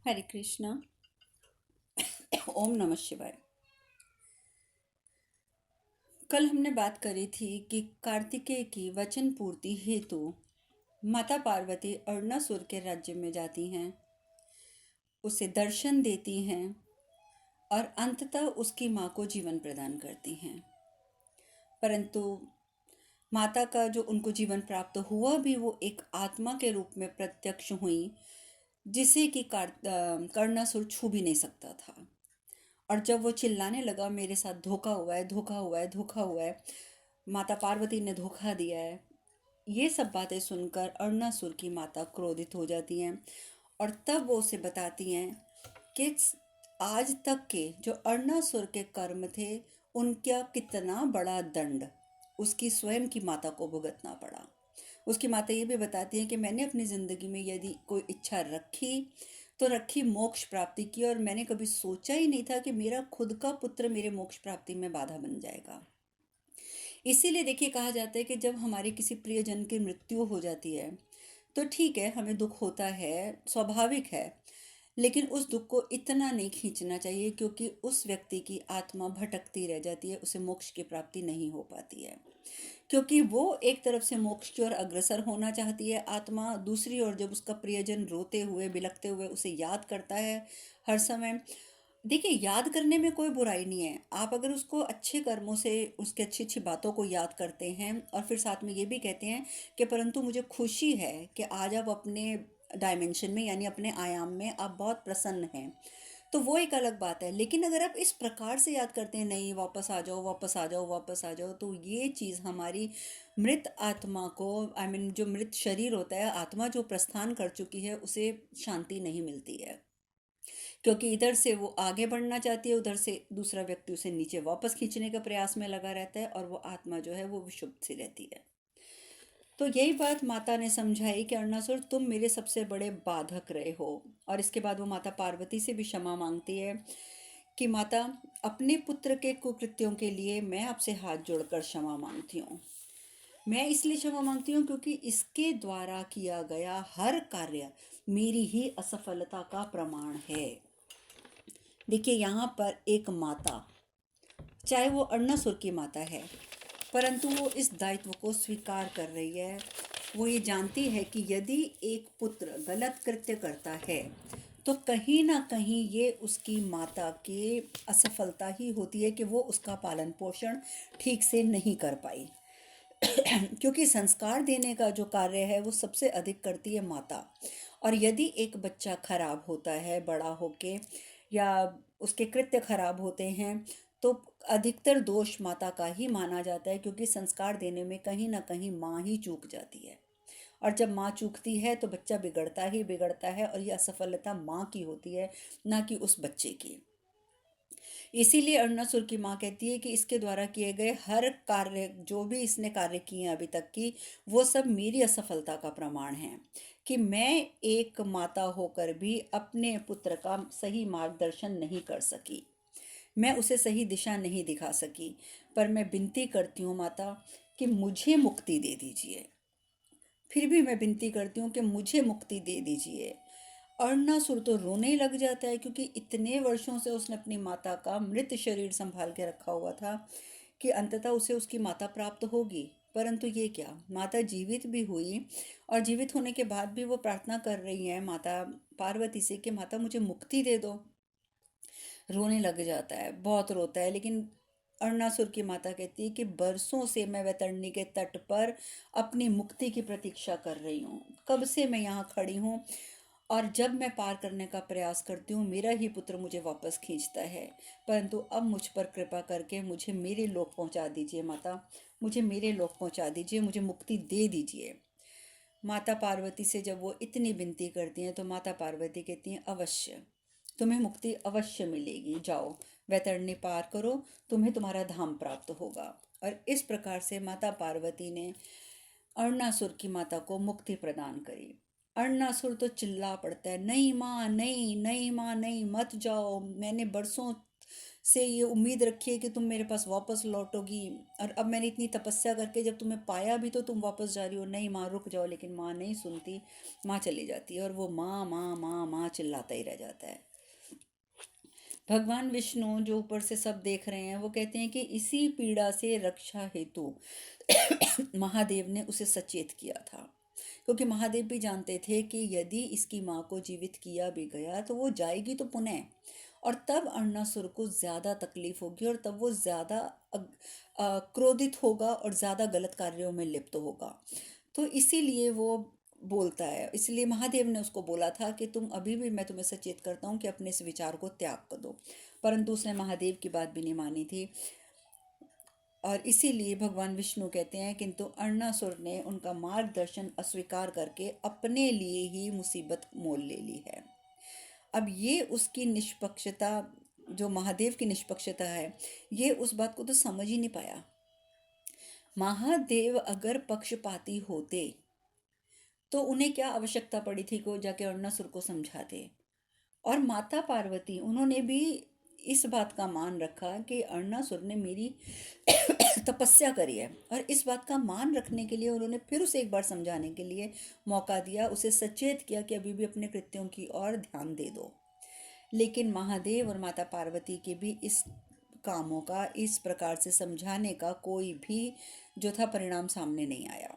हरे कृष्णा। ओम नमः शिवाय। कल हमने बात करी थी कि कार्तिकेय की वचन पूर्ति हेतु माता पार्वती अरुणासुर के राज्य में जाती हैं, उसे दर्शन देती हैं और अंततः उसकी माँ को जीवन प्रदान करती हैं। परंतु माता का जो उनको जीवन प्राप्त हुआ भी वो एक आत्मा के रूप में प्रत्यक्ष हुई, जिसे कि कर्णासुर छू भी नहीं सकता था। और जब वो चिल्लाने लगा, मेरे साथ धोखा हुआ है, धोखा हुआ है, धोखा हुआ है, माता पार्वती ने धोखा दिया है, ये सब बातें सुनकर अरुणासुर की माता क्रोधित हो जाती हैं। और तब वो उसे बताती हैं कि आज तक के जो अरुणासुर के कर्म थे, उनका कितना बड़ा दंड उसकी स्वयं की माता को भुगतना पड़ा। उसकी माता ये भी बताती हैं कि मैंने अपनी ज़िंदगी में यदि कोई इच्छा रखी तो रखी, मोक्ष प्राप्ति की, और मैंने कभी सोचा ही नहीं था कि मेरा खुद का पुत्र मेरे मोक्ष प्राप्ति में बाधा बन जाएगा। इसीलिए देखिए, कहा जाता है कि जब हमारे किसी प्रियजन की मृत्यु हो जाती है तो ठीक है, हमें दुख होता है, स्वाभाविक है। लेकिन उस दुख को इतना नहीं खींचना चाहिए, क्योंकि उस व्यक्ति की आत्मा भटकती रह जाती है, उसे मोक्ष की प्राप्ति नहीं हो पाती है। क्योंकि वो एक तरफ से मोक्ष की ओर अग्रसर होना चाहती है आत्मा, दूसरी ओर जब उसका प्रियजन रोते हुए बिलखते हुए उसे याद करता है हर समय। देखिए, याद करने में कोई बुराई नहीं है। आप अगर उसको अच्छे कर्मों से, उसके अच्छी अच्छी बातों को याद करते हैं और फिर साथ में ये भी कहते हैं कि परंतु मुझे खुशी है कि आज आप अपने डायमेंशन में, यानी अपने आयाम में आप बहुत प्रसन्न हैं, तो वो एक अलग बात है। लेकिन अगर आप इस प्रकार से याद करते हैं, नहीं वापस आ जाओ, वापस आ जाओ, वापस आ जाओ, तो ये चीज़ हमारी मृत आत्मा को, जो मृत शरीर होता है, आत्मा जो प्रस्थान कर चुकी है, उसे शांति नहीं मिलती है। क्योंकि इधर से वो आगे बढ़ना चाहती है, उधर से दूसरा व्यक्ति उसे नीचे वापस खींचने का प्रयास में लगा रहता है, और वो आत्मा जो है वो विक्षुब्ध सी रहती है। तो यही बात माता ने समझाई कि अरुणासुर, तुम मेरे सबसे बड़े बाधक रहे हो। और इसके बाद वो माता पार्वती से भी क्षमा मांगती है कि माता, अपने पुत्र के कुकृत्यों के लिए मैं आपसे हाथ जोड़कर क्षमा मांगती हूँ। मैं इसलिए क्षमा मांगती हूँ क्योंकि इसके द्वारा किया गया हर कार्य मेरी ही असफलता का प्रमाण है। देखिए, यहाँ पर एक माता, चाहे वो अरुणासुर की माता है, परंतु वो इस दायित्व को स्वीकार कर रही है। वो ये जानती है कि यदि एक पुत्र गलत कृत्य करता है तो कहीं ना कहीं ये उसकी माता की असफलता ही होती है कि वो उसका पालन पोषण ठीक से नहीं कर पाई। क्योंकि संस्कार देने का जो कार्य है वो सबसे अधिक करती है माता। और यदि एक बच्चा खराब होता है बड़ा होके, या उसके कृत्य खराब होते हैं, तो अधिकतर दोष माता का ही माना जाता है, क्योंकि संस्कार देने में कहीं ना कहीं माँ ही चूक जाती है। और जब माँ चूकती है तो बच्चा बिगड़ता ही बिगड़ता है, और ये असफलता माँ की होती है, ना कि उस बच्चे की। इसीलिए अरुणासुर की माँ कहती है कि इसके द्वारा किए गए हर कार्य, जो भी इसने कार्य किए हैं अभी तक की, वो सब मेरी असफलता का प्रमाण है कि मैं एक माता होकर भी अपने पुत्र का सही मार्गदर्शन नहीं कर सकी, मैं उसे सही दिशा नहीं दिखा सकी। पर मैं विनती करती हूँ माता कि मुझे मुक्ति दे दीजिए। फिर भी मैं विनती करती हूँ कि मुझे मुक्ति दे दीजिए। अरुणासुर तो रोने ही लग जाता है, क्योंकि इतने वर्षों से उसने अपनी माता का मृत शरीर संभाल के रखा हुआ था कि अंततः उसे उसकी माता प्राप्त होगी। परंतु ये क्या, माता जीवित भी हुई, और जीवित होने के बाद भी वो प्रार्थना कर रही है माता पार्वती से कि माता मुझे मुक्ति दे दो। रोने लग जाता है, बहुत रोता है। लेकिन अरुणासुर की माता कहती है कि बरसों से मैं वैतरणी के तट पर अपनी मुक्ति की प्रतीक्षा कर रही हूँ, कब से मैं यहाँ खड़ी हूँ, और जब मैं पार करने का प्रयास करती हूँ मेरा ही पुत्र मुझे वापस खींचता है। परंतु अब मुझ पर कृपा करके मुझे मेरे लोक पहुँचा दीजिए माता, मुझे मेरे लोक पहुँचा दीजिए, मुझे मुक्ति दे दीजिए। माता पार्वती से जब वो इतनी विनती करती हैं तो माता पार्वती कहती हैं, अवश्य तुम्हें मुक्ति अवश्य मिलेगी, जाओ वैतरणी पार करो, तुम्हें तुम्हारा धाम प्राप्त होगा। और इस प्रकार से माता पार्वती ने अरुणासुर की माता को मुक्ति प्रदान करी। अरुणासुर तो चिल्ला पड़ता है, नहीं माँ, नहीं, नहीं माँ, नहीं, मत जाओ, मैंने बरसों से ये उम्मीद रखी है कि तुम मेरे पास वापस लौटोगी, और अब मैंने इतनी तपस्या करके जब तुम्हें पाया भी तो तुम वापस जा रही हो। नहीं माँ रुक जाओ, लेकिन माँ नहीं सुनती, माँ चली जाती है और वो माँ माँ माँ माँ चिल्लाता ही रह जाता है। भगवान विष्णु जो ऊपर से सब देख रहे हैं वो कहते हैं कि इसी पीड़ा से रक्षा हेतु महादेव ने उसे सचेत किया था, क्योंकि महादेव भी जानते थे कि यदि इसकी माँ को जीवित किया भी गया तो वो जाएगी तो पुनः, और तब अरुणासुर को ज़्यादा तकलीफ होगी और तब वो ज़्यादा क्रोधित होगा और ज़्यादा गलत कार्यों में लिप्त होगा। तो इसीलिए वो बोलता है, इसलिए महादेव ने उसको बोला था कि तुम अभी भी, मैं तुम्हें सचेत करता हूँ कि अपने इस विचार को त्याग कर दो। परंतु उसने महादेव की बात भी नहीं मानी थी, और इसीलिए भगवान विष्णु कहते हैं किंतु अरुणासुर ने उनका मार्गदर्शन अस्वीकार करके अपने लिए ही मुसीबत मोल ले ली है। अब ये उसकी निष्पक्षता, जो महादेव की निष्पक्षता है, ये उस बात को तो समझ ही नहीं पाया। महादेव अगर पक्षपाती होते तो उन्हें क्या आवश्यकता पड़ी थी को जाके अरुणासुर को समझाते। और माता पार्वती, उन्होंने भी इस बात का मान रखा कि अरुणासुर ने मेरी तपस्या करी है, और इस बात का मान रखने के लिए उन्होंने फिर उसे एक बार समझाने के लिए मौका दिया, उसे सचेत किया कि अभी भी अपने कृत्यों की ओर ध्यान दे दो। लेकिन महादेव और माता पार्वती के भी इस कामों का, इस प्रकार से समझाने का कोई भी जो था परिणाम सामने नहीं आया।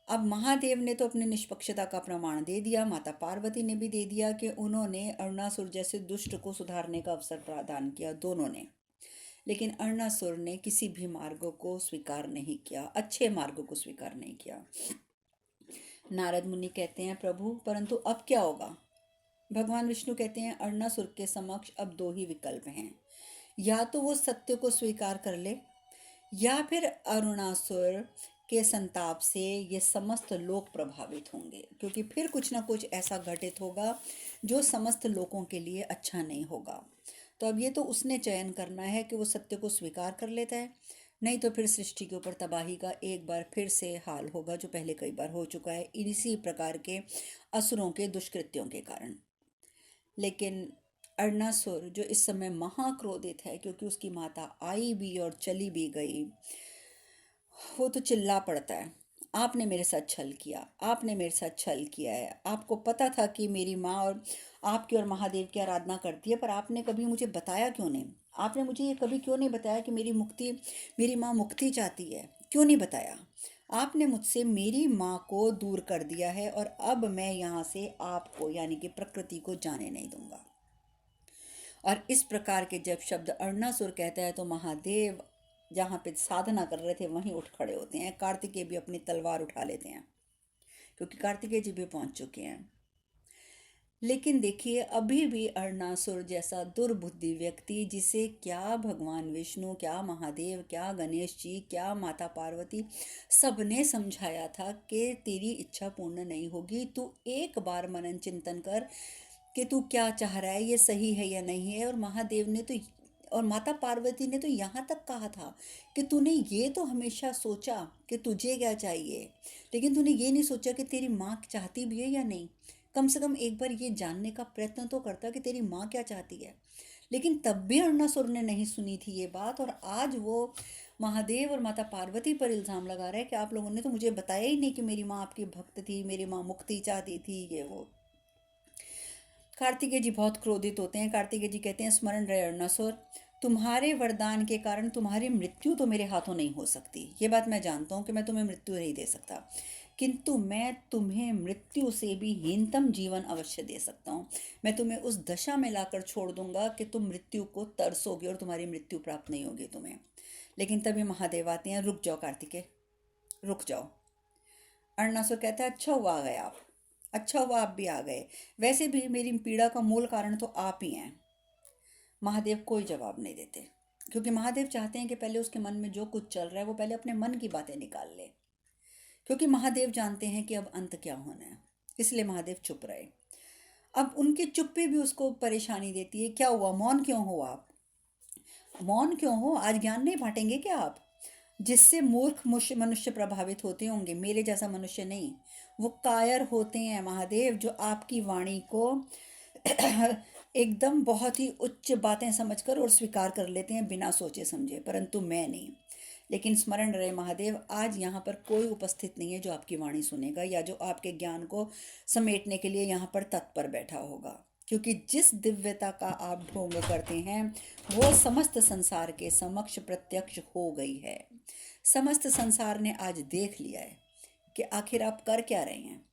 अब महादेव ने तो अपनी निष्पक्षता का प्रमाण दे दिया, माता पार्वती ने भी दे दिया कि उन्होंने अरुणासुर जैसे दुष्ट को सुधारने का अवसर प्रदान किया, दोनों ने। लेकिन अरुणासुर ने किसी भी मार्ग को स्वीकार नहीं किया, अच्छे मार्ग को स्वीकार नहीं किया। नारद मुनि कहते हैं प्रभु परंतु अब क्या होगा? भगवान विष्णु कहते हैं अरुणासुर के समक्ष अब दो ही विकल्प हैं, या तो वो सत्य को स्वीकार कर ले, या फिर अरुणासुर के संताप से ये समस्त लोग प्रभावित होंगे, क्योंकि फिर कुछ ना कुछ ऐसा घटित होगा जो समस्त लोगों के लिए अच्छा नहीं होगा। तो अब ये तो उसने चयन करना है कि वो सत्य को स्वीकार कर लेता है, नहीं तो फिर सृष्टि के ऊपर तबाही का एक बार फिर से हाल होगा, जो पहले कई बार हो चुका है इसी प्रकार के असुरों के दुष्कृत्यों के कारण। लेकिन अरुणासुर जो इस समय महाक्रोधित है, क्योंकि उसकी माता आई भी और चली भी गई, वो तो चिल्ला पड़ता है, आपने मेरे साथ छल किया, आपने मेरे साथ छल किया है। आपको पता था कि मेरी माँ और आपकी और महादेव की आराधना करती है, पर आपने कभी मुझे बताया क्यों नहीं? आपने मुझे ये कभी क्यों नहीं बताया कि मेरी माँ मुक्ति चाहती है? क्यों नहीं बताया? आपने मुझसे मेरी माँ को दूर कर दिया है, और अब मैं यहाँ से आपको यानी कि प्रकृति को जाने नहीं दूंगा। और इस प्रकार के जब शब्द अरुणासुर कहता है तो महादेव जहाँ पे साधना कर रहे थे वहीं उठ खड़े होते हैं। कार्तिकेय भी अपनी तलवार उठा लेते हैं, क्योंकि कार्तिकेय जी भी पहुंच चुके हैं। लेकिन देखिए अभी भी अरुणासुर जैसा दुर्बुद्धि व्यक्ति, जिसे क्या भगवान विष्णु, क्या महादेव, क्या गणेश जी, क्या माता पार्वती, सबने समझाया था कि तेरी इच्छा पूर्ण नहीं होगी, तू एक बार मनन चिंतन कर कि तू क्या चाह रहा है, ये सही है या नहीं है। और महादेव ने तो, और माता पार्वती ने तो यहाँ तक कहा था कि तूने ये तो हमेशा सोचा कि तुझे क्या चाहिए, लेकिन तूने ये नहीं सोचा कि तेरी माँ चाहती भी है या नहीं। कम से कम एक बार ये जानने का प्रयत्न तो करता कि तेरी माँ क्या चाहती है। लेकिन तब भी अरुणासुर ने नहीं सुनी थी ये बात, और आज वो महादेव और माता पार्वती पर इल्ज़ाम लगा रहा है कि आप लोगों ने तो मुझे बताया ही नहीं कि मेरी माँ आपकी भक्त थी, मेरी माँ मुक्ति चाहती थी, ये वो। कार्तिकेय जी बहुत क्रोधित होते हैं। कार्तिकेय जी कहते हैं स्मरण रहे अरुणासुर, तुम्हारे वरदान के कारण तुम्हारी मृत्यु तो मेरे हाथों नहीं हो सकती। ये बात मैं जानता हूँ कि मैं तुम्हें मृत्यु नहीं दे सकता, किंतु मैं तुम्हें मृत्यु से भी हीनतम जीवन अवश्य दे सकता हूँ। मैं तुम्हें उस दशा में लाकर छोड़ दूंगा कि तुम मृत्यु को तरसोगे और तुम्हारी मृत्यु प्राप्त नहीं होगी तुम्हें। लेकिन तभी महादेव आते हैं, रुक जाओ कार्तिकेय, रुक जाओ। अरुणासुर कहता है अच्छा हुआ आ गए आप, अच्छा हुआ आप भी आ गए, वैसे भी मेरी पीड़ा का मूल कारण तो आप ही हैं। महादेव कोई जवाब नहीं देते, क्योंकि महादेव चाहते हैं कि पहले उसके मन में जो कुछ चल रहा है वो पहले अपने मन की बातें निकाल ले, क्योंकि महादेव जानते हैं कि अब अंत क्या होना है। इसलिए महादेव चुप रहे। अब उनकी चुप्पी भी उसको परेशानी देती है। क्या हुआ, मौन क्यों हो आप? मौन क्यों हो? आज ज्ञान नहीं बांटेंगे क्या आप? जिससे मूर्ख मनुष्य प्रभावित होते होंगे, मेरे जैसा मनुष्य नहीं। वो कायर होते हैं महादेव, जो आपकी वाणी को एकदम बहुत ही उच्च बातें समझकर और स्वीकार कर लेते हैं बिना सोचे समझे, परंतु मैं नहीं। लेकिन स्मरण रहे महादेव, आज यहाँ पर कोई उपस्थित नहीं है जो आपकी वाणी सुनेगा या जो आपके ज्ञान को समेटने के लिए यहाँ पर तत्पर बैठा होगा, क्योंकि जिस दिव्यता का आप ढोंग करते हैं वो समस्त संसार के समक्ष प्रत्यक्ष हो गई है। समस्त संसार ने आज देख लिया है कि आखिर आप कर क्या रहे हैं।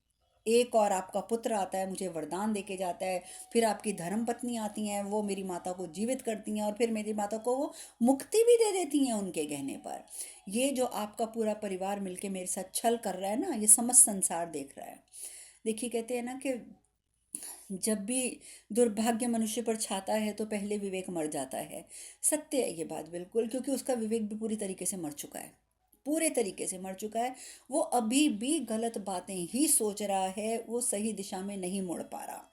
एक और आपका पुत्र आता है, मुझे वरदान देके जाता है, फिर आपकी धर्म पत्नी आती हैं, वो मेरी माता को जीवित करती हैं और फिर मेरी माता को वो मुक्ति भी दे देती हैं उनके कहने पर। ये जो आपका पूरा परिवार मिलके मेरे साथ छल कर रहा है ना, ये समस्त संसार देख रहा है। देखिए, कहते हैं ना कि जब भी दुर्भाग्य मनुष्य पर छाता है तो पहले विवेक मर जाता है। सत्य है ये बात बिल्कुल, क्योंकि उसका विवेक भी पूरी तरीके से मर चुका है, पूरे तरीके से मर चुका है। वो अभी भी गलत बातें ही सोच रहा है, वो सही दिशा में नहीं मुड़ पा रहा।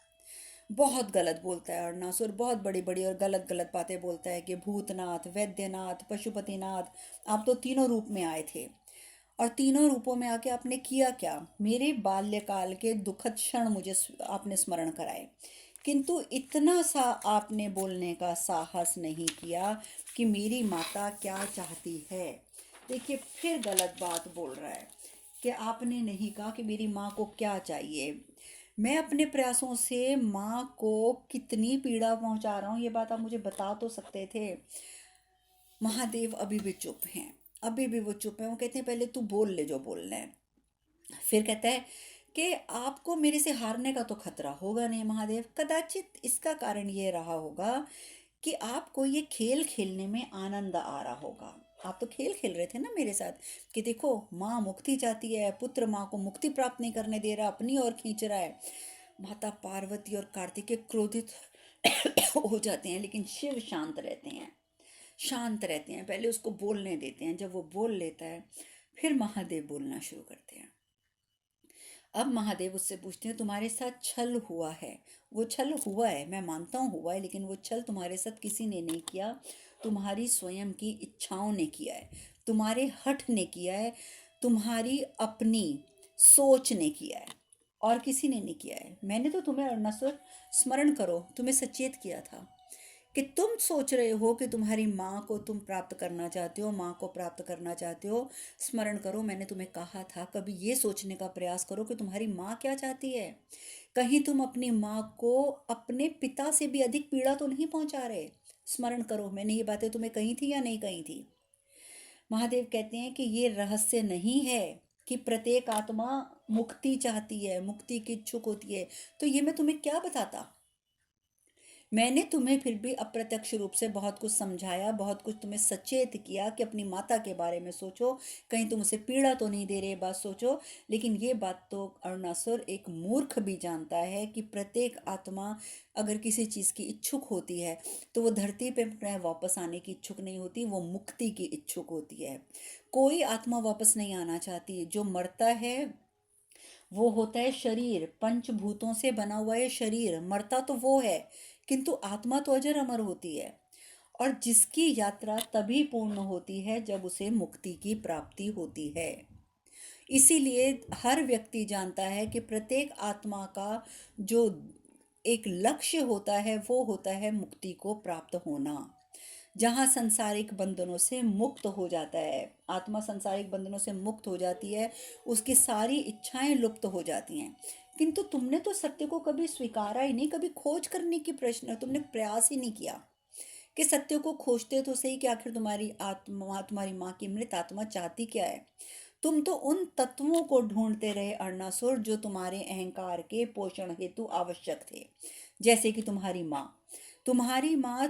बहुत गलत बोलता है अरुणासुर, बहुत बड़ी बड़ी और गलत गलत बातें बोलता है कि भूतनाथ, वैद्यनाथ, पशुपतिनाथ, आप तो तीनों रूप में आए थे और तीनों रूपों में आके आपने किया क्या। मेरे बाल्यकाल के दुखद क्षण मुझे आपने स्मरण कराए, किंतु इतना सा आपने बोलने का साहस नहीं किया कि मेरी माता क्या चाहती है। देखिए, फिर गलत बात बोल रहा है कि आपने नहीं कहा कि मेरी माँ को क्या चाहिए। मैं अपने प्रयासों से माँ को कितनी पीड़ा पहुंचा रहा हूँ, ये बात आप मुझे बता तो सकते थे। महादेव अभी भी चुप हैं, अभी भी वो चुप हैं। वो कहते हैं पहले तू बोल ले जो बोलना है। फिर कहता है कि आपको मेरे से हारने का तो खतरा होगा नहीं महादेव। कदाचित इसका कारण ये रहा होगा कि आपको ये खेल खेलने में आनंद आ रहा होगा। आप तो खेल खेल रहे थे ना मेरे साथ कि देखो माँ मुक्ति चाहती है, पुत्र माँ को मुक्ति प्राप्त नहीं करने दे रहा, अपनी ओर खींच रहा है। माता पार्वती और कार्तिकेय क्रोधित हो जाते हैं, लेकिन शिव शांत रहते हैं, शांत रहते हैं। पहले उसको बोलने देते हैं, जब वो बोल लेता है फिर महादेव बोलना शुरू करते हैं। अब महादेव उससे पूछते हैं तुम्हारे साथ छल हुआ है। वो छल हुआ है, मैं मानता हूँ हुआ है, लेकिन वो छल तुम्हारे साथ किसी ने नहीं किया, तुम्हारी स्वयं की इच्छाओं ने किया है, तुम्हारे हठ ने किया है, तुम्हारी अपनी सोच ने किया है, और किसी ने नहीं किया है। मैंने तो तुम्हें अरुणासुर, स्मरण करो, तुम्हें सचेत किया था कि तुम सोच रहे हो कि तुम्हारी माँ को तुम प्राप्त करना चाहते हो, माँ को प्राप्त करना चाहते हो। स्मरण करो, मैंने तुम्हें कहा था कभी ये सोचने का प्रयास करो कि तुम्हारी माँ क्या चाहती है। कहीं तुम अपनी माँ को अपने पिता से भी अधिक पीड़ा तो नहीं पहुंचा रहे। स्मरण करो, मैंने ये बातें तुम्हें कही थी या नहीं कही थी। महादेव कहते हैं कि ये रहस्य नहीं है कि प्रत्येक आत्मा मुक्ति चाहती है, मुक्ति की इच्छुक होती है, तो ये मैं तुम्हें क्या बताता। मैंने तुम्हें फिर भी अप्रत्यक्ष रूप से बहुत कुछ समझाया, बहुत कुछ तुम्हें सचेत किया कि अपनी माता के बारे में सोचो, कहीं तुम उसे पीड़ा तो नहीं दे रहे, बात सोचो। लेकिन ये बात तो अरुणासुर एक मूर्ख भी जानता है कि प्रत्येक आत्मा अगर किसी चीज़ की इच्छुक होती है तो वो धरती पे अपने वापस आने की इच्छुक नहीं होती, वो मुक्ति की इच्छुक होती है। कोई आत्मा वापस नहीं आना चाहती। जो मरता है वो होता है शरीर, पंचभूतों से बना हुआ ये शरीर, मरता तो वो है, किंतु आत्मा तो अजर अमर होती है। और जिसकी यात्रा तभी पूर्ण होती है जब उसे मुक्ति की प्राप्ति होती है। इसीलिए हर व्यक्ति जानता है कि प्रत्येक आत्मा का जो एक लक्ष्य होता है वो होता है मुक्ति को प्राप्त होना। जहाँ सांसारिक बंधनों से मुक्त हो जाता है, आत्मा सांसारिक बंधनों से मुक्त हो जाती है, उसकी सारी इच्छाएं लुप्त हो जाती हैं। किंतु तुमने तो सत्य को कभी स्वीकारा ही नहीं, कभी खोज करने की प्रश्न तुमने प्रयास ही नहीं किया कि सत्य को खोजते तो सही कि आखिर तुम्हारी आत्मा, तुम्हारी माँ की मृत आत्मा चाहती क्या है। तुम तो उन तत्वों को ढूंढते रहे अरुणासुर जो तुम्हारे अहंकार के पोषण हेतु आवश्यक थे। जैसे कि तुम्हारी माँ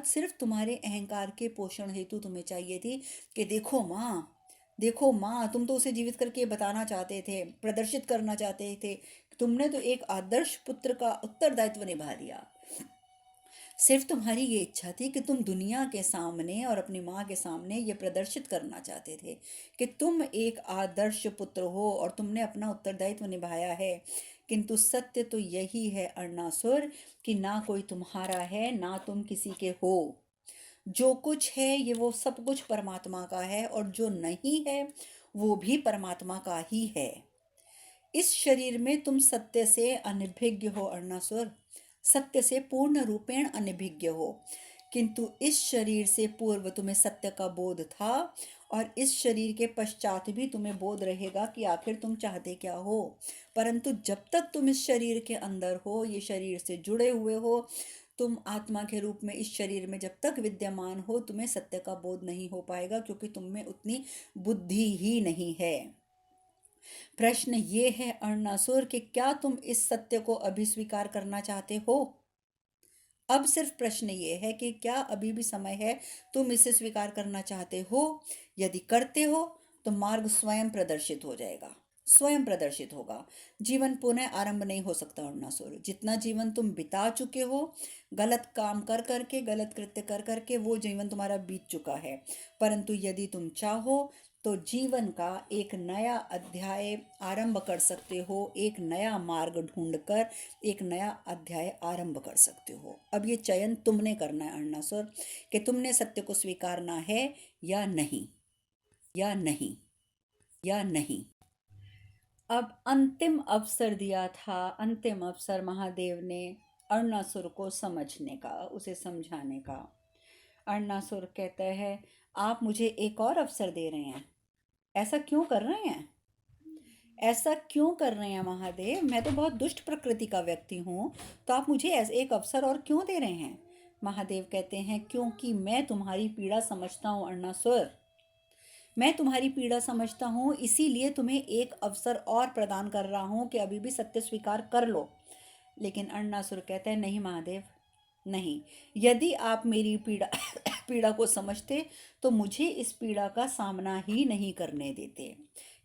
सिर्फ तुम्हारे अहंकार के पोषण हेतु तुम्हें चाहिए थी कि देखो माँ, देखो माँ, तुम तो उसे जीवित करके बताना चाहते थे, प्रदर्शित करना चाहते थे। तुमने तो एक आदर्श पुत्र का उत्तरदायित्व निभा दिया। सिर्फ तुम्हारी ये इच्छा थी कि तुम दुनिया के सामने और अपनी माँ के सामने ये प्रदर्शित करना चाहते थे कि तुम एक आदर्श पुत्र हो और तुमने अपना उत्तरदायित्व निभाया है। किंतु सत्य तो यही है अरुणासुर कि ना कोई तुम्हारा है, ना तुम किसी के हो। जो कुछ है ये वो सब कुछ परमात्मा का है, और जो नहीं है वो भी परमात्मा का ही है। इस शरीर में तुम सत्य से अनभिज्ञ हो अरुणासुर। सत्य से पूर्ण रूपेण अनभिज्ञ हो, किंतु इस शरीर से पूर्व तुम्हें सत्य का बोध था और इस शरीर के पश्चात भी तुम्हें बोध रहेगा कि आखिर तुम चाहते क्या हो। परंतु जब तक तुम इस शरीर के अंदर हो, ये शरीर से जुड़े हुए हो, तुम आत्मा के रूप में इस शरीर में जब तक विद्यमान हो, तुम्हें सत्य का बोध नहीं हो पाएगा, क्योंकि तुम में उतनी बुद्धि ही नहीं है। प्रश्न ये है अरुणासुर कि क्या तुम इस सत्य को अभी स्वीकार करना चाहते हो? अब सिर्फ प्रश्न ये है कि क्या अभी भी समय है, तुम इसे स्वीकार करना चाहते हो? यदि करते हो तो मार्ग स्वयं प्रदर्शित हो जाएगा, स्वयं प्रदर्शित होगा। जीवन पुनः आरंभ नहीं हो सकता अरुणासुर। जितना जीवन तुम बिता चुके हो, गलत काम कर करके, गलत कृत्य कर करके, वो जीवन तुम्हारा बीत चुका है। परंतु यदि तुम चाहो तो जीवन का एक नया अध्याय आरंभ कर सकते हो, एक नया मार्ग ढूंढकर एक नया अध्याय आरंभ कर सकते हो। अब ये चयन तुमने करना है अरुणासुर, कि तुमने सत्य को स्वीकारना है या नहीं, या नहीं, या नहीं। अब अंतिम अवसर दिया था, अंतिम अवसर महादेव ने अरुणासुर को समझने का, उसे समझाने का। अरुणासुर कहता है, आप मुझे एक और अवसर दे रहे हैं, ऐसा क्यों कर रहे हैं? ऐसा क्यों कर रहे हैं महादेव? मैं तो बहुत दुष्ट प्रकृति का व्यक्ति हूँ, तो आप मुझे ऐसे एक अवसर और क्यों दे रहे हैं? महादेव कहते हैं, क्योंकि मैं तुम्हारी पीड़ा समझता हूँ अरुणासुर, मैं तुम्हारी पीड़ा समझता हूँ, इसीलिए तुम्हें एक अवसर और प्रदान कर रहा हूँ कि अभी भी सत्य स्वीकार कर लो। लेकिन अरुणासुर कहते हैं, नहीं महादेव, नहीं। यदि आप मेरी पीड़ा पीड़ा को समझते तो मुझे इस पीड़ा का सामना ही नहीं करने देते।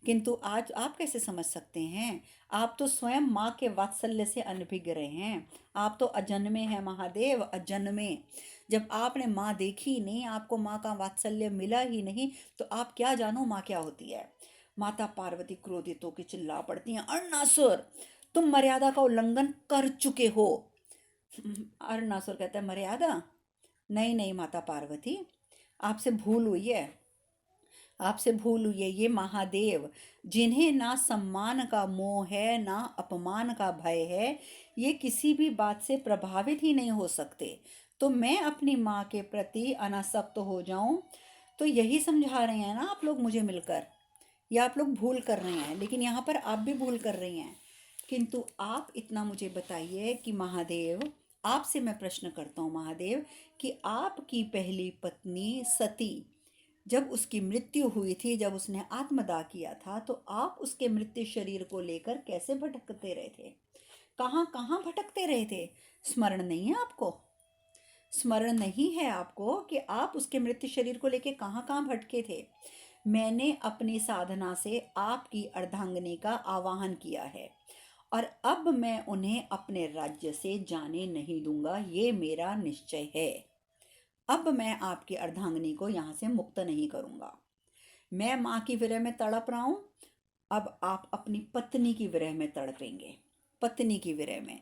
किंतु आज आप कैसे समझ सकते हैं? आप तो स्वयं माँ के वात्सल्य से अनभिज्ञ रहे हैं। आप तो अजन्मे हैं महादेव, अजन्मे। जब आपने माँ देखी ही नहीं, आपको माँ का वात्सल्य मिला ही नहीं, तो आप क्या जानो माँ क्या होती है। माता पार्वती क्रोधित होकर चिल्ला पड़ती हैं, अरुणासुर, तुम मर्यादा का उल्लंघन कर चुके हो। अरुणासुर कहता है, मर्यादा? नहीं नहीं माता पार्वती, आपसे भूल हुई है, आपसे भूल हुई है। ये महादेव, जिन्हें ना सम्मान का मोह है ना अपमान का भय है, ये किसी भी बात से प्रभावित ही नहीं हो सकते। तो मैं अपनी माँ के प्रति अनासक्त हो जाऊं, तो यही समझा रहे हैं ना आप लोग मुझे मिलकर, या आप लोग भूल कर रहे हैं? लेकिन यहाँ पर आप भी भूल कर रही हैं। किंतु आप इतना मुझे बताइए कि महादेव, आपसे मैं प्रश्न करता हूँ महादेव, कि आपकी पहली पत्नी सती, जब उसकी मृत्यु हुई थी, जब उसने आत्मदाह किया था, तो आप उसके मृत्यु शरीर को लेकर कैसे भटकते रहे थे? कहाँ कहाँ भटकते रहे थे? स्मरण नहीं है आपको? स्मरण नहीं है आपको कि आप उसके मृत्यु शरीर को लेकर कहाँ कहाँ भटके थे? मैंने अपनी साधना से आपकी अर्धांगिनी का आवाहन किया है, और अब मैं उन्हें अपने राज्य से जाने नहीं दूंगा, ये मेरा निश्चय है। अब मैं आपकी अर्धांगिनी को यहाँ से मुक्त नहीं करूंगा। मैं माँ की विरह में तड़प रहा हूँ, अब आप अपनी पत्नी की विरह में तड़पेंगे, पत्नी की विरह में।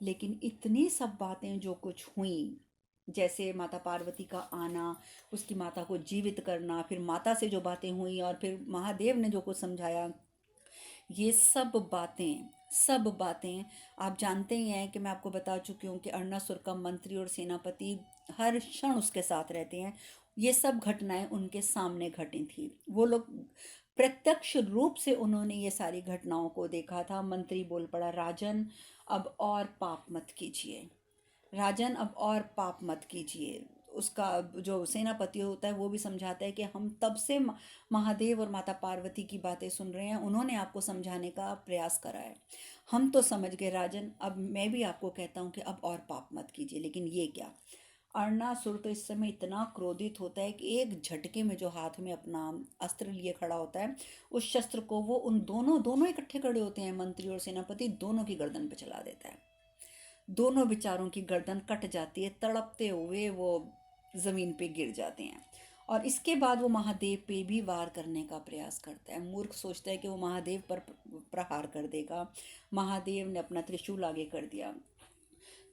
लेकिन इतनी सब बातें जो कुछ हुई, जैसे माता पार्वती का आना, उसकी माता को जीवित करना, फिर माता से जो बातें हुई, और फिर महादेव ने जो कुछ समझाया, ये सब बातें आप जानते ही हैं कि मैं आपको बता चुकी हूँ कि अरुणासुर का मंत्री और सेनापति हर क्षण उसके साथ रहते हैं। ये सब घटनाएं उनके सामने घटी थी, वो लोग प्रत्यक्ष रूप से उन्होंने ये सारी घटनाओं को देखा था। मंत्री बोल पड़ा, राजन अब और पाप मत कीजिए, राजन अब और पाप मत कीजिए। उसका जो सेनापति होता है वो भी समझाता है कि हम तब से महादेव और माता पार्वती की बातें सुन रहे हैं, उन्होंने आपको समझाने का प्रयास करा है, हम तो समझ गए राजन, अब मैं भी आपको कहता हूँ कि अब और पाप मत कीजिए। लेकिन ये क्या? अरुणासुर तो इस समय इतना क्रोधित होता है कि एक झटके में जो हाथ में अपना अस्त्र लिए खड़ा होता है, उस शस्त्र को वो उन दोनों दोनों इकट्ठे खड़े होते हैं, मंत्री और सेनापति, दोनों की गर्दन पे चला देता है। दोनों बेचारों की गर्दन कट जाती है, तड़पते हुए वो जमीन पे गिर जाते हैं। और इसके बाद वो महादेव पे भी वार करने का प्रयास करता है। मूर्ख सोचता है कि वो महादेव पर प्रहार कर देगा। महादेव ने अपना त्रिशूल आगे कर दिया,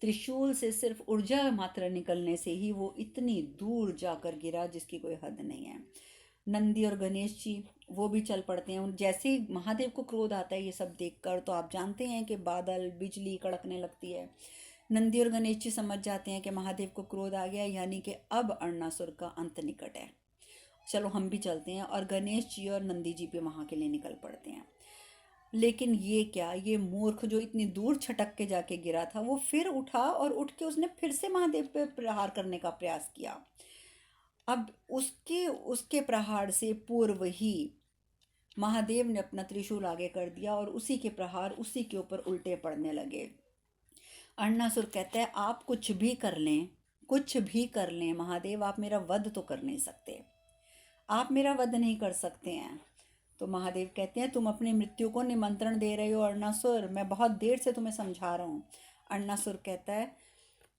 त्रिशूल से सिर्फ ऊर्जा मात्रा निकलने से ही वो इतनी दूर जाकर गिरा जिसकी कोई हद नहीं है। नंदी और गणेश जी वो भी चल पड़ते हैं। जैसे ही महादेव को क्रोध आता है ये सब देखकर, तो आप जानते हैं कि बादल बिजली कड़कने लगती है। नंदी और गणेश जी समझ जाते हैं कि महादेव को क्रोध आ गया, यानी कि अब अरुणासुर का अंत निकट है, चलो हम भी चलते हैं। और गणेश जी और नंदी जी भी वहाँ के लिए निकल पड़ते हैं। लेकिन ये क्या, ये मूर्ख जो इतनी दूर छटक के जाके गिरा था, वो फिर उठा और उठ के उसने फिर से महादेव पे प्रहार करने का प्रयास किया। अब उसके उसके प्रहार से पूर्व ही महादेव ने अपना त्रिशूल आगे कर दिया और उसी के प्रहार उसी के ऊपर उल्टे पड़ने लगे। अरुणासुर कहता है आप कुछ भी कर लें, कुछ भी कर लें महादेव, आप मेरा वध तो कर नहीं सकते, आप मेरा वध नहीं कर सकते हैं। तो महादेव कहते हैं तुम अपनी मृत्यु को निमंत्रण दे रहे हो अरुणासुर, मैं बहुत देर से तुम्हें समझा रहा हूँ। अरुणासुर कहता है,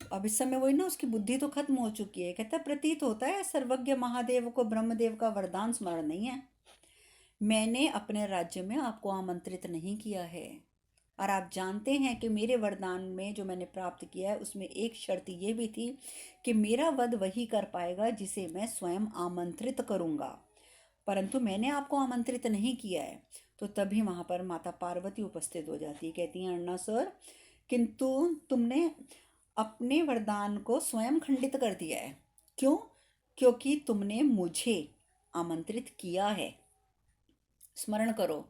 अब इस समय वही ना, उसकी बुद्धि तो खत्म हो चुकी है, कहता है प्रतीत होता है सर्वज्ञ महादेव को ब्रह्मदेव का वरदान स्मरण नहीं है। मैंने अपने राज्य में आपको आमंत्रित नहीं किया है, और आप जानते हैं कि मेरे वरदान में जो मैंने प्राप्त किया है उसमें एक शर्त ये भी थी कि मेरा वध वही कर पाएगा जिसे मैं स्वयं आमंत्रित करूंगा, परंतु मैंने आपको आमंत्रित नहीं किया है। तो तभी वहां पर माता पार्वती उपस्थित हो जाती है, कहती हैं अरुणासुर किंतु तुमने अपने वरदान को स्वयं खंडित कर दिया है। क्यों? क्योंकि तुमने मुझे आमंत्रित किया है। स्मरण करो,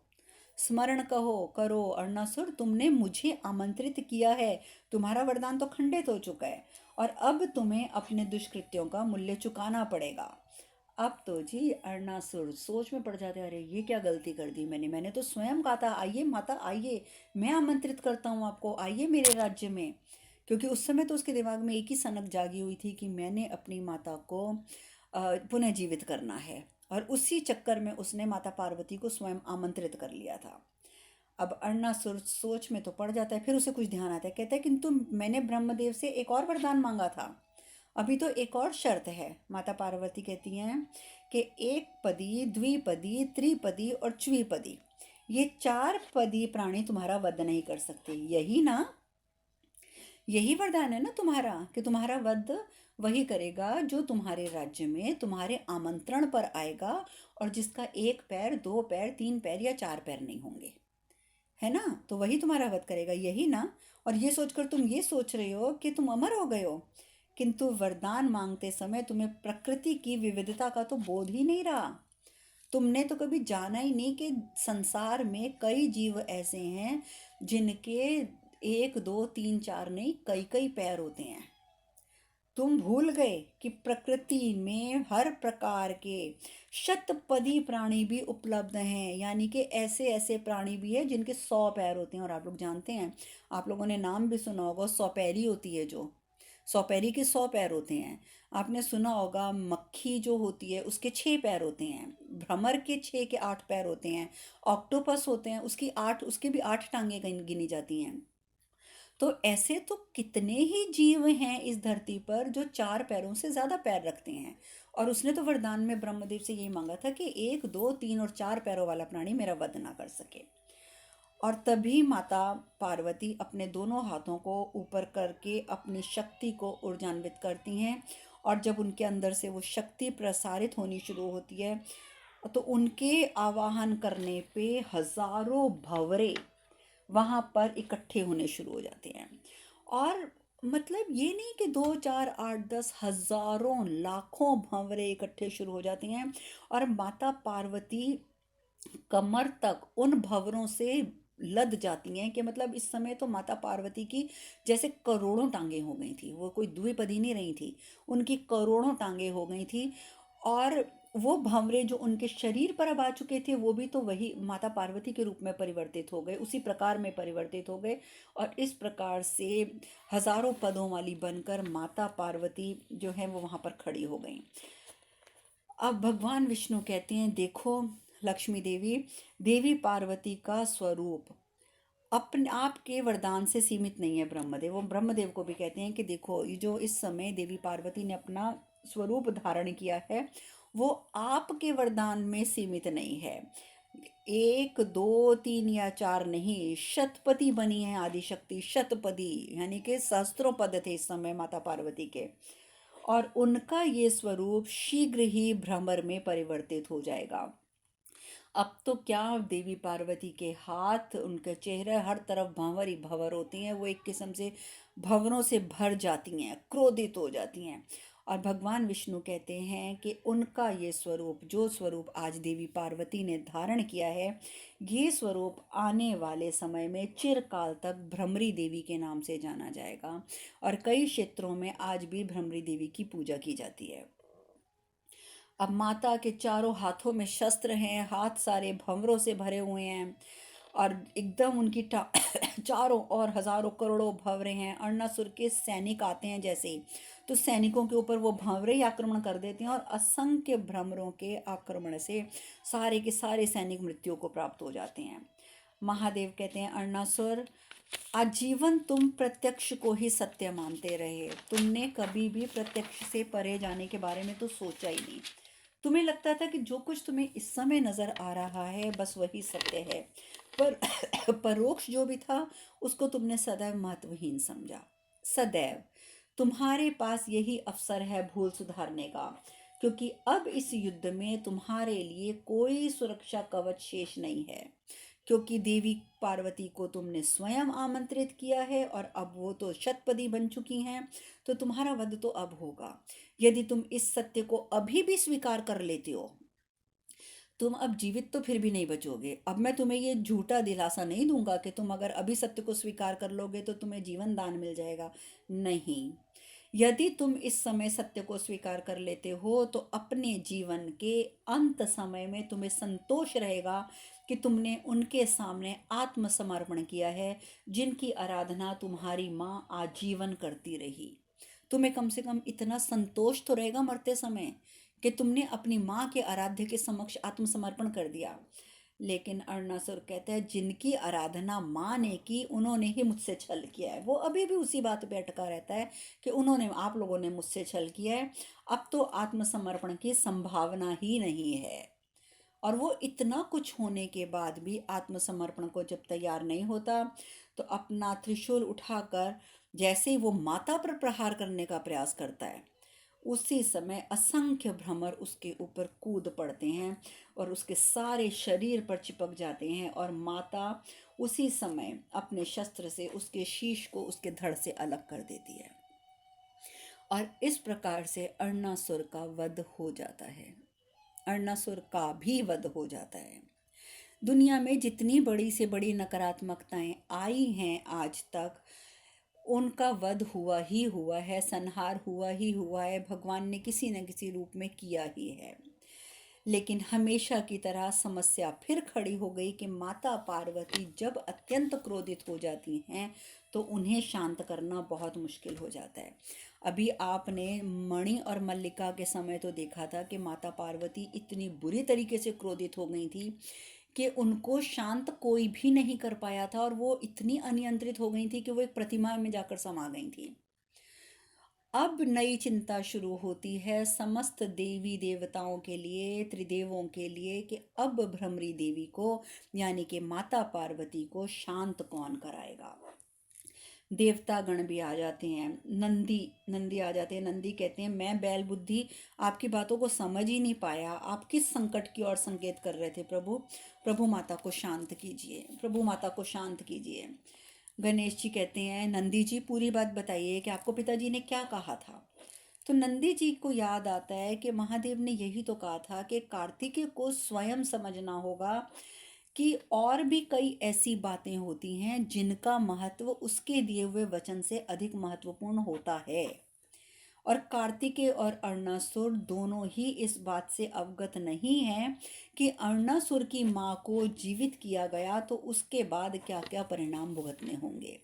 स्मरण कहो करो अरुणासुर, तुमने मुझे आमंत्रित किया है, तुम्हारा वरदान तो खंडित हो चुका है और अब तुम्हें अपने दुष्कृत्यों का मूल्य चुकाना पड़ेगा। अब तो जी अरुणासुर सोच में पड़ जाते, अरे ये क्या गलती कर दी मैंने तो स्वयं कहा था आइए माता आइए, मैं आमंत्रित करता हूँ आपको, आइए मेरे राज्य में। क्योंकि उस समय तो उसके दिमाग में एक ही सनक जागी हुई थी कि मैंने अपनी माता को पुनः जीवित करना है, और उसी चक्कर में उसने माता पार्वती को स्वयं आमंत्रित कर लिया था। अब अरुणासुर सोच में तो पड़ जाता है, फिर उसे कुछ ध्यान आता है, कहता है किंतु मैंने ब्रह्मदेव से एक और वरदान मांगा था, अभी तो एक और शर्त है। माता पार्वती कहती हैं कि एक पदी द्विपदी त्रिपदी और च्विपदी, ये चार पदी प्राणी तुम्हारा वध नहीं कर सकते, यही ना, यही वरदान है ना तुम्हारा कि तुम्हारा वध वही करेगा जो तुम्हारे राज्य में तुम्हारे आमंत्रण पर आएगा और जिसका एक पैर दो पैर तीन पैर या चार पैर नहीं होंगे, है ना, तो वही तुम्हारा वध करेगा, यही ना। और ये सोचकर तुम ये सोच रहे हो कि तुम अमर हो गए हो, किंतु वरदान मांगते समय तुम्हें प्रकृति की विविधता का तो बोध ही नहीं रहा। तुमने तो कभी जाना ही नहीं कि संसार में कई जीव ऐसे हैं जिनके एक दो तीन चार नहीं कई कई पैर होते हैं। तुम भूल गए कि प्रकृति में हर प्रकार के शतपदी प्राणी भी उपलब्ध हैं, यानी कि ऐसे ऐसे प्राणी भी है जिनके 100 पैर होते हैं। और आप लोग जानते हैं, आप लोगों ने नाम भी सुना होगा, 100 पैरी होती है, जो 100 पैरी के 100 पैर होते हैं। आपने सुना होगा मक्खी जो होती है उसके 6 पैर होते हैं, भ्रमर के 6 के 8 पैर होते हैं, ऑक्टोपस होते हैं उसकी 8, उसके भी 8 टांगे गिनी जाती हैं। तो ऐसे तो कितने ही जीव हैं इस धरती पर जो 4 पैरों से ज्यादा पैर रखते हैं। और उसने तो वरदान में ब्रह्मदेव से यही मांगा था कि एक दो तीन और 4 पैरों वाला प्राणी मेरा वध ना कर सके। और तभी माता पार्वती अपने दोनों हाथों को ऊपर करके अपनी शक्ति को ऊर्जान्वित करती हैं, और जब उनके अंदर से वो शक्ति प्रसारित होनी शुरू होती है तो उनके आवाहन करने पे हजारों भंवरे वहां पर इकट्ठे होने शुरू हो जाते हैं। और मतलब ये नहीं कि दो चार आठ दस हजारों लाखों भंवरे इकट्ठे शुरू हो जाते हैं, और माता पार्वती कमर तक उन भंवरों से लद जाती हैं कि मतलब इस समय तो माता पार्वती की जैसे करोड़ों टांगे हो गई थी, वो कोई द्विपदी नहीं रही थी, उनकी करोड़ों टांगे हो गई थी। और वो भंवरे जो उनके शरीर पर अब आ चुके थे वो भी तो वही माता पार्वती के रूप में परिवर्तित हो गए, उसी प्रकार में परिवर्तित हो गए, और इस प्रकार से हजारों पदों वाली बनकर माता पार्वती जो है वो वहां पर खड़ी हो गई। अब भगवान विष्णु कहते हैं देखो लक्ष्मी देवी, देवी पार्वती का स्वरूप अपने आप के वरदान से सीमित नहीं है। ब्रह्मदेव, वो ब्रह्मदेव को भी कहते हैं कि देखो ये जो इस समय देवी पार्वती ने अपना स्वरूप धारण किया है वो आपके वरदान में सीमित नहीं है, एक दो तीन या चार नहीं, शतपति बनी है आदिशक्ति, शतपदी, यानी कि सहस्त्रों पद थे इस समय माता पार्वती के, और उनका ये स्वरूप शीघ्र ही भ्रमर में परिवर्तित हो जाएगा। अब तो क्या, देवी पार्वती के हाथ, उनके चेहरे, हर तरफ भंवर ही भंवर होती हैं, वो एक किस्म से भंवरों से भर जाती हैं, क्रोधित हो जाती हैं। और भगवान विष्णु कहते हैं कि उनका ये स्वरूप, जो स्वरूप आज देवी पार्वती ने धारण किया है, ये स्वरूप आने वाले समय में चिरकाल तक भ्रमरी देवी के नाम से जाना जाएगा। और कई क्षेत्रों में आज भी भ्रमरी देवी की पूजा की जाती है। अब माता के चारों हाथों में शस्त्र हैं, हाथ सारे भंवरों से भरे हुए हैं, और एकदम उनकी चारों और हजारों करोड़ों भंवरे हैं। अर्णासुर के सैनिक आते हैं जैसे ही, तो सैनिकों के ऊपर वो भंवरे ही आक्रमण कर देते हैं, और असंख्य भ्रमरों के आक्रमण से सारे के सारे सैनिक मृत्यु को प्राप्त हो जाते हैं। महादेव कहते हैं, अर्णासुर, आजीवन तुम प्रत्यक्ष को ही सत्य मानते रहे, तुमने कभी भी प्रत्यक्ष से परे जाने के बारे में तो सोचा ही नहीं। तुम्हें लगता था कि जो कुछ तुम्हें इस समय नजर आ रहा है बस वही सत्य है, पर परोक्ष जो भी था उसको तुमने सदैव महत्वहीन समझा। सदैव तुम्हारे पास यही अवसर है भूल सुधारने का, क्योंकि अब इस युद्ध में तुम्हारे लिए कोई सुरक्षा कवच शेष नहीं है, क्योंकि देवी पार्वती को तुमने स्वयं आमंत्रित किया है और अब वो तो शतपदी बन चुकी हैं, तो तुम्हारा वध तो अब होगा। यदि तुम इस सत्य को अभी भी स्वीकार कर लेते हो, तुम अब जीवित तो फिर भी नहीं बचोगे। अब मैं तुम्हें ये झूठा दिलासा नहीं दूंगा कि तुम अगर अभी सत्य को स्वीकार कर लोगे तो तुम्हें जीवन दान मिल जाएगा। नहीं, यदि तुम इस समय सत्य को स्वीकार कर लेते हो तो अपने जीवन के अंत समय में तुम्हें संतोष रहेगा कि तुमने उनके सामने आत्मसमर्पण किया है, जिनकी आराधना तुम्हारी माँ आजीवन करती रही। तुम्हें कम से कम इतना संतोष तो रहेगा मरते समय कि तुमने अपनी माँ के आराध्य के समक्ष आत्मसमर्पण कर दिया। लेकिन अर्णासुर कहता है, जिनकी आराधना माँ ने की उन्होंने ही मुझसे छल किया है। वो अभी भी उसी बात पे अटका रहता है कि उन्होंने, आप लोगों ने मुझसे छल किया है। अब तो आत्मसमर्पण की संभावना ही नहीं है। और वो इतना कुछ होने के बाद भी आत्मसमर्पण को जब तैयार नहीं होता, तो अपना त्रिशूल उठाकर जैसे ही वो माता पर प्रहार करने का प्रयास करता है, उसी समय असंख्य भ्रमर उसके ऊपर कूद पड़ते हैं और उसके सारे शरीर पर चिपक जाते हैं, और माता उसी समय अपने शस्त्र से उसके शीश को उसके धड़ से अलग कर देती है। और इस प्रकार से अर्णासुर का वध हो जाता है। अर्णासुर का भी वध हो जाता है। दुनिया में जितनी बड़ी से बड़ी नकारात्मकताएं आई हैं आज तक, उनका वध हुआ ही हुआ है, संहार हुआ ही हुआ है, भगवान ने किसी न किसी रूप में किया ही है। लेकिन हमेशा की तरह समस्या फिर खड़ी हो गई कि माता पार्वती जब अत्यंत क्रोधित हो जाती हैं तो उन्हें शांत करना बहुत मुश्किल हो जाता है। अभी आपने मणि और मल्लिका के समय तो देखा था कि माता पार्वती इतनी बुरी तरीके से क्रोधित हो गई थी कि उनको शांत कोई भी नहीं कर पाया था, और वो इतनी अनियंत्रित हो गई थी कि वो एक प्रतिमा में जाकर समा गई थी। अब नई चिंता शुरू होती है समस्त देवी देवताओं के लिए, त्रिदेवों के लिए, कि अब भ्रमरी देवी को, यानी कि माता पार्वती को शांत कौन कराएगा। देवता गण भी आ जाते हैं, नंदी नंदी आ जाते हैं। नंदी कहते हैं, मैं बैल बुद्धि आपकी बातों को समझ ही नहीं पाया, आप किस संकट की ओर संकेत कर रहे थे प्रभु। प्रभु माता को शांत कीजिए, प्रभु माता को शांत कीजिए। गणेश जी कहते हैं, नंदी जी पूरी बात बताइए कि आपको पिताजी ने क्या कहा था। तो नंदी जी को याद आता है कि महादेव ने यही तो कहा था कि कार्तिकेय को स्वयं समझना होगा कि और भी कई ऐसी बातें होती हैं जिनका महत्व उसके दिए हुए वचन से अधिक महत्वपूर्ण होता है। और कार्तिकेय और अर्णासुर दोनों ही इस बात से अवगत नहीं हैं कि अर्णासुर की माँ को जीवित किया गया तो उसके बाद क्या क्या परिणाम भुगतने होंगे।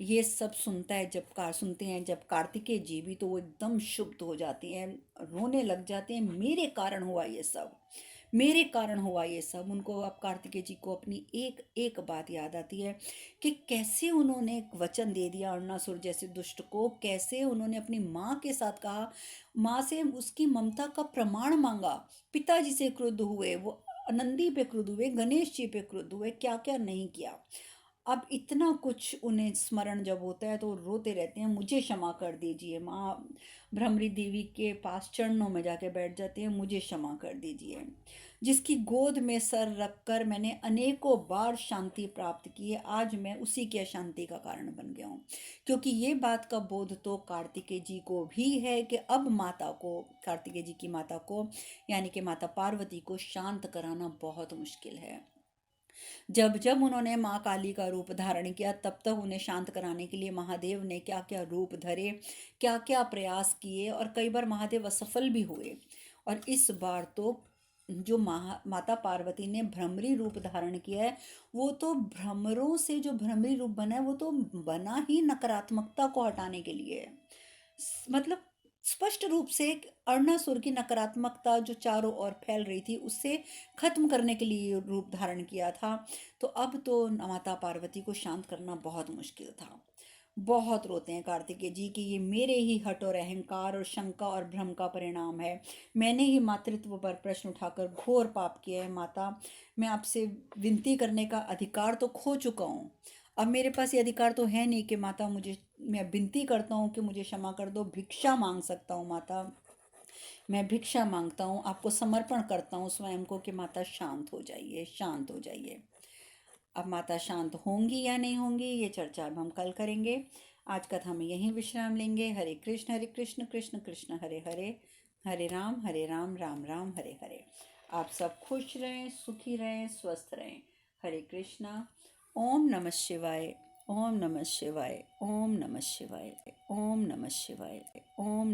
ये सब सुनते हैं जब कार्तिकेय जी भी, तो वो एकदम क्षुब्ध हो जाती हैं, रोने लग जाते हैं, मेरे कारण हुआ ये सब, मेरे कारण हुआ ये सब। उनको, अब कार्तिकेय जी को अपनी एक एक बात याद आती है कि कैसे उन्होंने एक वचन दे दिया अर्णासुर जैसे दुष्ट को, कैसे उन्होंने अपनी माँ के साथ कहा, माँ से उसकी ममता का प्रमाण मांगा, पिताजी से क्रुद्ध हुए, वो नंदी पे क्रुद्ध हुए, गणेश जी पे क्रुद्ध हुए, क्या क्या नहीं किया। अब इतना कुछ उन्हें स्मरण जब होता है तो वो रोते रहते हैं, मुझे क्षमा कर दीजिए। माँ भ्रमरी देवी के पास चरणों में जाके बैठ जाते हैं, मुझे क्षमा कर दीजिए। जिसकी गोद में सर रखकर मैंने अनेकों बार शांति प्राप्त की है, आज मैं उसी की अशांति का कारण बन गया हूँ। क्योंकि ये बात का बोध तो कार्तिकेय जी को भी है कि अब माता को, कार्तिकेय जी की माता को, यानी कि माता पार्वती को शांत कराना बहुत मुश्किल है। जब जब उन्होंने माँ काली का रूप धारण किया, तब तक उन्हें शांत कराने के लिए महादेव ने क्या क्या रूप धरे, क्या क्या प्रयास किए, और कई बार महादेव असफल भी हुए। और इस बार तो जो माता पार्वती ने भ्रमरी रूप धारण किया है, वो तो भ्रमरों से जो भ्रमरी रूप बना है वो तो बना ही नकारात्मकता को हटाने के लिए है। मतलब स्पष्ट रूप से एक अरुणासुर की नकारात्मकता जो चारों ओर फैल रही थी उससे खत्म करने के लिए रूप धारण किया था। तो अब तो माता पार्वती को शांत करना बहुत मुश्किल था। बहुत रोते हैं कार्तिकेय जी कि ये मेरे ही हठ और अहंकार और शंका और भ्रम का परिणाम है। मैंने ही मातृत्व पर प्रश्न उठाकर घोर पाप किया है माता। मैं आपसे विनती करने का अधिकार तो खो चुका हूँ। अब मेरे पास ये अधिकार तो है नहीं कि माता मुझे, मैं विनती करता हूँ कि मुझे क्षमा कर दो, भिक्षा मांग सकता हूँ माता। मैं भिक्षा मांगता हूँ, आपको समर्पण करता हूँ स्वयं को कि माता शांत हो जाइए, शांत हो जाइए। अब माता शांत होंगी या नहीं होंगी ये चर्चा अब हम कल करेंगे। आज कथा में यहीं विश्राम लेंगे। हरे कृष्ण कृष्ण कृष्ण हरे हरे, हरे राम राम राम हरे हरे। आप सब खुश रहें, सुखी रहें, स्वस्थ रहें। हरे कृष्णा। ओम नमः शिवाय। ओम नमः शिवाय। ओम नमः शिवाय। ओम नमः शिवाय। ओम